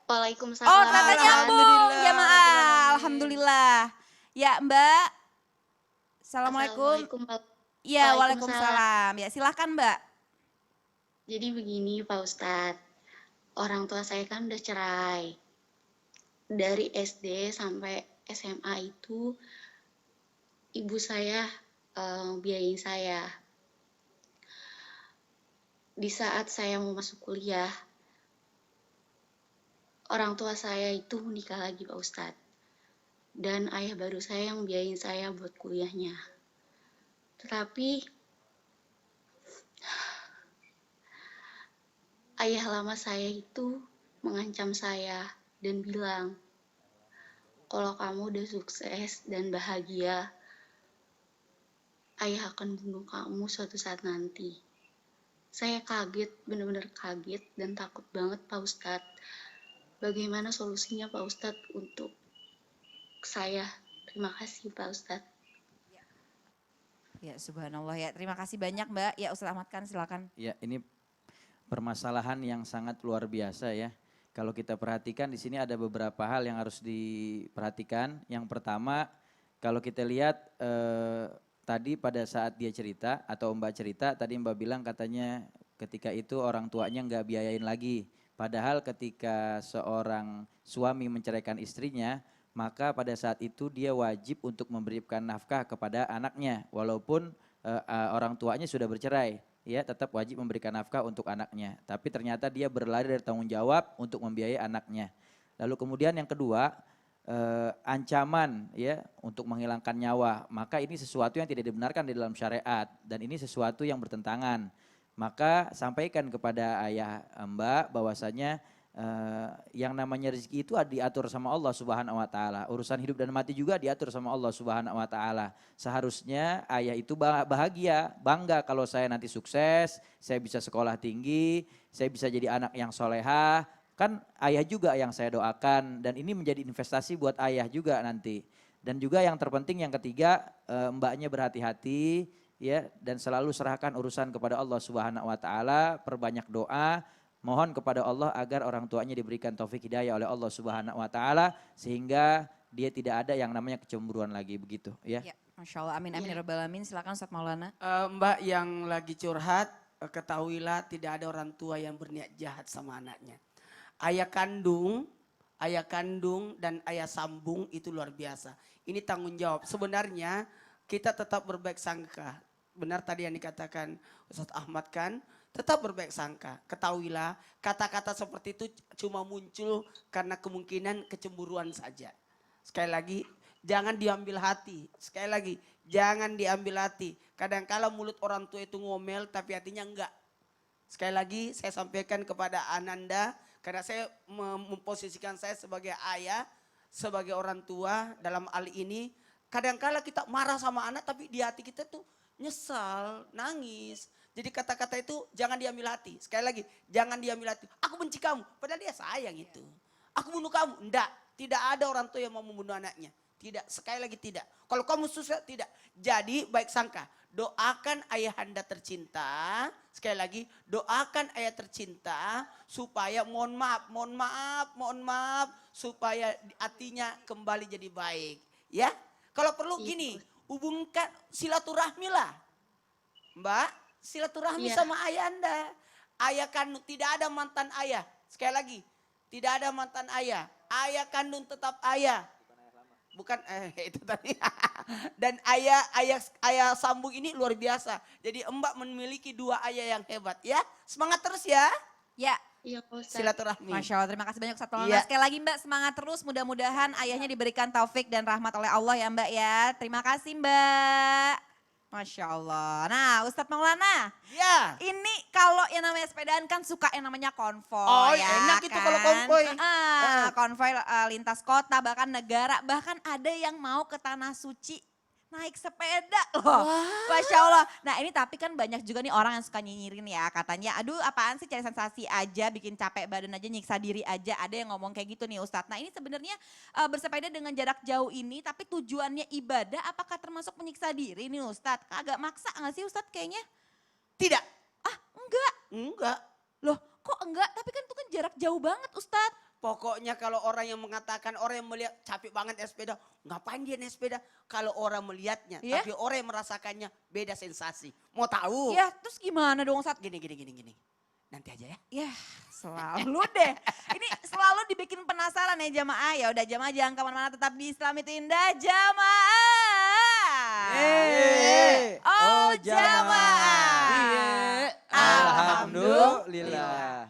Oh, Waalaikumsalam ternyata Ustaz. nyambung Alhamdulillah rabbil jamaah. alamin. Alhamdulillah. Ya, Mbak. Assalamualaikum. Assalamualaikum Iya, Waalaikumsalam. waalaikumsalam. Ya, silahkan Mbak. Jadi begini Pak Ustadz, orang tua saya kan udah cerai. Dari SD sampai SMA itu ibu saya biayain saya. Di saat saya mau masuk kuliah, orang tua saya itu nikah lagi Pak Ustadz. Dan ayah baru saya yang biayain saya buat kuliahnya. Tetapi ayah lama saya itu mengancam saya dan bilang, kalau kamu udah sukses dan bahagia, ayah akan bunuh kamu suatu saat nanti. Saya kaget, benar-benar kaget dan takut banget Pak Ustadz. Bagaimana solusinya Pak Ustadz untuk saya? Terima kasih Pak Ustadz. Ya, subhanallah ya. Terima kasih banyak Mbak. Ya, Ustaz Ahmad kan silakan. Ya, ini permasalahan yang sangat luar biasa ya. Kalau kita perhatikan di sini ada beberapa hal yang harus diperhatikan. Yang pertama, kalau kita lihat tadi pada saat dia cerita atau Mbak cerita, tadi Mbak bilang katanya ketika itu orang tuanya nggak biayain lagi. Padahal ketika seorang suami menceraikan istrinya, maka pada saat itu dia wajib untuk memberikan nafkah kepada anaknya. Walaupun orang tuanya sudah bercerai, ya tetap wajib memberikan nafkah untuk anaknya. Tapi ternyata dia berlari dari tanggung jawab untuk membiayai anaknya. Lalu kemudian yang kedua, ancaman ya untuk menghilangkan nyawa. Maka ini sesuatu yang tidak dibenarkan di dalam syariat dan ini sesuatu yang bertentangan. Maka sampaikan kepada ayah Mbak bahwasanya yang namanya rezeki itu diatur sama Allah Subhanahu wa taala. Urusan hidup dan mati juga diatur sama Allah Subhanahu wa taala. Seharusnya ayah itu bahagia, bangga kalau saya nanti sukses, saya bisa sekolah tinggi, saya bisa jadi anak yang solehah. Kan ayah juga yang saya doakan dan ini menjadi investasi buat ayah juga nanti. Dan juga yang terpenting yang ketiga, mbaknya berhati-hati ya dan selalu serahkan urusan kepada Allah Subhanahu wa taala, perbanyak doa. Mohon kepada Allah agar orang tuanya diberikan taufik hidayah oleh Allah Subhanahu wa taala sehingga dia tidak ada yang namanya kecemburuan lagi begitu ya. Ya, Masya Allah, amin amin ya rabbal alamin. Silakan Ustaz Maulana. Mbak yang lagi curhat, ketahuilah tidak ada orang tua yang berniat jahat sama anaknya. Ayah kandung dan ayah sambung itu luar biasa. Ini tanggung jawab. Sebenarnya kita tetap berbaik sangka. Benar tadi yang dikatakan Ustaz Ahmad kan, tetap berbaik sangka. Ketahuilah kata-kata seperti itu cuma muncul karena kemungkinan kecemburuan saja. Sekali lagi, jangan diambil hati. Sekali lagi, jangan diambil hati. Kadang-kala mulut orang tua itu ngomel tapi hatinya enggak. Sekali lagi saya sampaikan kepada Ananda, karena saya memposisikan saya sebagai ayah, sebagai orang tua dalam hal ini. Kadang-kala kita marah sama anak tapi di hati kita tuh nyesal, nangis. Jadi kata-kata itu jangan diambil hati. Sekali lagi, jangan diambil hati. Aku benci kamu, padahal dia sayang itu. Aku bunuh kamu, enggak. Tidak ada orang tua yang mau membunuh anaknya. Tidak, sekali lagi tidak. Kalau kamu susah, tidak. Jadi baik sangka, doakan ayahanda tercinta. Sekali lagi, doakan ayah tercinta supaya mohon maaf, supaya hatinya kembali jadi baik. Ya, kalau perlu gini, hubungkan silaturahmi lah. Mbak, silaturahmi sama ayah Anda. Ayah kandung, tidak ada mantan ayah. Sekali lagi, tidak ada mantan ayah. Ayah kandung tetap ayah. Bukan itu tadi. Dan ayah sambung ini luar biasa. Jadi Mbak memiliki dua ayah yang hebat ya. Semangat terus ya. Ya. Iya Pak Ustadz. Silaturahmi. Masya Allah, terima kasih banyak Ustaz Maulana. Sekali lagi Mbak, semangat terus. Mudah-mudahan ayahnya diberikan taufik dan rahmat oleh Allah ya Mbak ya. Terima kasih Mbak. Masya Allah. Nah Ustadz Maulana, ya. Ini kalau yang namanya sepedaan kan suka yang namanya konvoy. Oh ya enak kan? itu kalau konvoy. Konvoy lintas kota, bahkan negara, bahkan ada yang mau ke Tanah Suci naik sepeda loh. Masya Allah. Nah ini tapi kan banyak juga nih orang yang suka nyinyirin ya. Katanya aduh apaan sih cari sensasi aja, bikin capek badan aja, nyiksa diri aja. Ada yang ngomong kayak gitu nih Ustadz. Nah ini sebenarnya bersepeda dengan jarak jauh ini tapi tujuannya ibadah apakah termasuk menyiksa diri nih Ustadz? Agak maksa gak sih Ustadz kayaknya? Tidak. Ah enggak. Enggak. Loh kok enggak? Tapi kan itu kan jarak jauh banget Ustadz. Pokoknya kalau orang yang mengatakan, orang yang melihat capek banget naik sepeda, ngapain dia naik sepeda? Kalau orang melihatnya, Iya. tapi orang yang merasakannya beda sensasi. Mau tahu? Ya terus gimana dong Sat? Gini. Nanti aja ya. Ya selalu deh. Ini selalu dibikin penasaran ya jamaah. Ya udah jamaah jangan kemana-mana, tetap di Islam itu indah jamaah. Oh jamaah. Alhamdulillah.